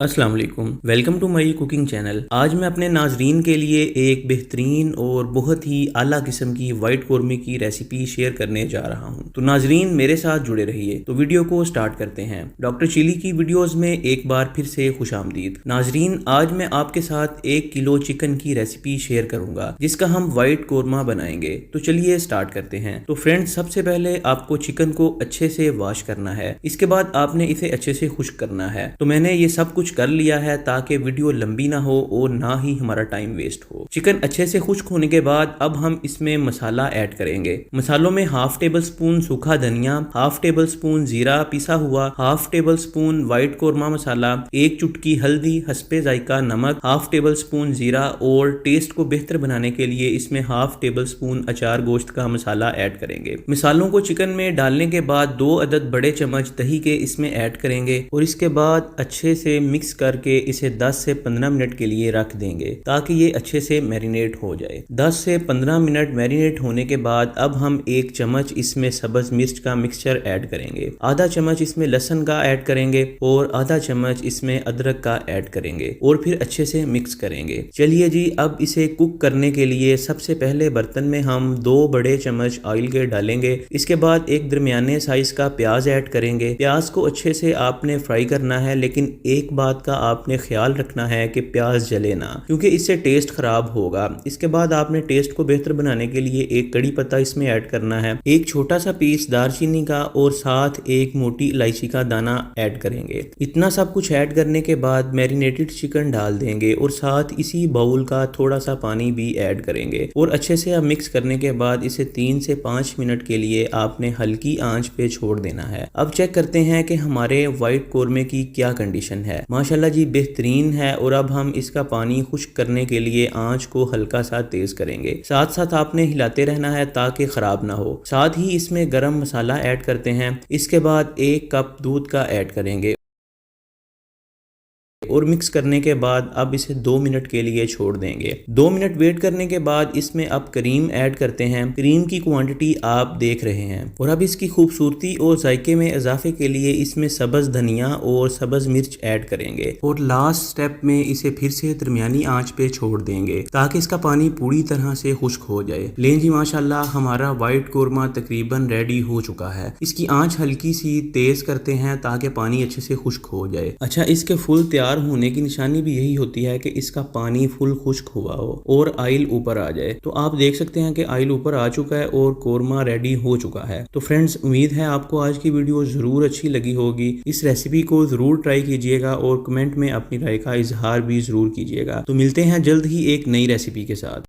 अस्सलाम वालेकुम, welcome to my cooking channel. आज मैं अपने नाजरीन के लिए एक बेहतरीन और बहुत ही आला किस्म की वाइट कौरमे की रेसिपी शेयर करने जा रहा हूं। तो नाजरीन मेरे साथ जुड़े रहिए। तो वीडियो को स्टार्ट करते हैं। डॉक्टर चिली की वीडियोस में एक बार फिर से खुशामदीद। नाजरीन आज मैं आपके साथ 1 किलो चिकन की रेसिपी शेयर करूंगा जिसका हम वाइट कौरमा बनाएंगे। तो चलिए स्टार्ट करते हैं। तो फ्रेंड्स सबसे पहले आपको चिकन को अच्छे से वॉश करना है। इसके बाद आपने इसे अच्छे से खुश्क करना है। तो मैंने ये सब कुछ कर लिया है ताकि वीडियो लंबी ना हो और ना ही हमारा टाइम वेस्ट हो। चिकन अच्छे से खुश्क होने के बाद अब हम इसमें मसाला ऐड करेंगे। मसालों में हाफ टेबल स्पून सूखा धनिया, हाफ टेबल स्पून जीरा पिसा हुआ, half tablespoon white korma masala, 1 चुटकी हल्दी, हस्बे जायका नमक, हाफ टेबल स्पून जीरा और टेस्ट को बेहतर बनाने के लिए इसमें हाफ टेबल स्पून अचार गोश्त का मसाला ऐड करेंगे। मसालों को चिकन में डालने के बाद 2 अदद बड़े चम्मच दही के इसमें ऐड करेंगे और इसके बाद अच्छे से मिक्स करके इसे 10 से 15 मिनट के लिए रख देंगे ताकि ये अच्छे से मैरिनेट हो जाए। 10 से 15 मिनट मैरिनेट होने के बाद अब हम 1 चम्मच इसमें सब्ज मिर्च का मिक्सचर ऐड करेंगे, आधा चम्मच इसमें लहसुन का ऐड करेंगे और आधा चम्मच इसमें अदरक का ऐड करेंगे और फिर अच्छे से मिक्स करेंगे। चलिए जी अब इसे कुक करने के लिए सबसे पहले बर्तन में हम 2 बड़े चम्मच ऑयल के डालेंगे। इसके बाद एक दरमियाने साइज का प्याज ऐड करेंगे। प्याज को अच्छे से आपने फ्राई करना है, लेकिन एक बात का आपने ख्याल रखना है कि प्याज जले ना, क्योंकि इससे टेस्ट खराब होगा। इसके बाद आपने टेस्ट को बेहतर बनाने के लिए 1 कड़ी पत्ता इसमें ऐड करना है, 1 छोटा सा पीस दालचीनी का और साथ 1 मोटी इलायची का दाना ऐड करेंगे। इतना सब कुछ ऐड करने के बाद मैरिनेटेड चिकन डाल देंगे और साथ इसी बाउल का थोड़ा सा पानी भी ऐड करेंगे और अच्छे से अब मिक्स करने के बाद इसे 3 से 5 मिनट के लिए आपने हल्की आंच पे छोड़ देना है। अब चेक करते हैं कि हमारे व्हाइट कौरमे की क्या कंडीशन है। माशाल्लाह जी बेहतरीन है। और अब हम इसका पानी खुश्क करने के लिए आंच को हल्का सा तेज करेंगे। साथ साथ आपने हिलाते रहना है ताकि खराब ना हो। साथ ही इसमें गरम मसाला ऐड करते हैं। इसके बाद 1 कप दूध का ऐड करेंगे और मिक्स करने के बाद अब इसे 2 मिनट के लिए छोड़ देंगे। 2 मिनट वेट करने के बाद इसमें अब क्रीम ऐड करते हैं। क्रीम की क्वांटिटी आप देख रहे हैं और अब इसकी खूबसूरती और जायके में इजाफे के लिए इसमें सब्ज धनिया और सब्ज मिर्च ऐड करेंगे और लास्ट स्टेप में इसे फिर से दरमियानी आंच पे छोड़ देंगे ताकि इसका पानी पूरी तरह से खुश्क हो जाए। लें जी माशाल्लाह हमारा व्हाइट कौरमा तकरीबन रेडी हो चुका है। इसकी आंच हल्की सी तेज करते हैं ताकि पानी अच्छे से खुश्क हो जाए। अच्छा, इसके फुल तैयार होने की निशानी भी यही होती है कि इसका पानी फुल खुश्क हुआ हो और ऑयल ऊपर आ जाए। तो आप देख सकते हैं कि ऑयल ऊपर आ चुका है और कौरमा रेडी हो चुका है। तो फ्रेंड्स उम्मीद है आपको आज की वीडियो जरूर अच्छी लगी होगी। इस रेसिपी को जरूर ट्राई कीजिएगा और कमेंट में अपनी राय का इजहार भी जरूर कीजिएगा। तो मिलते हैं जल्द ही एक नई रेसिपी के साथ।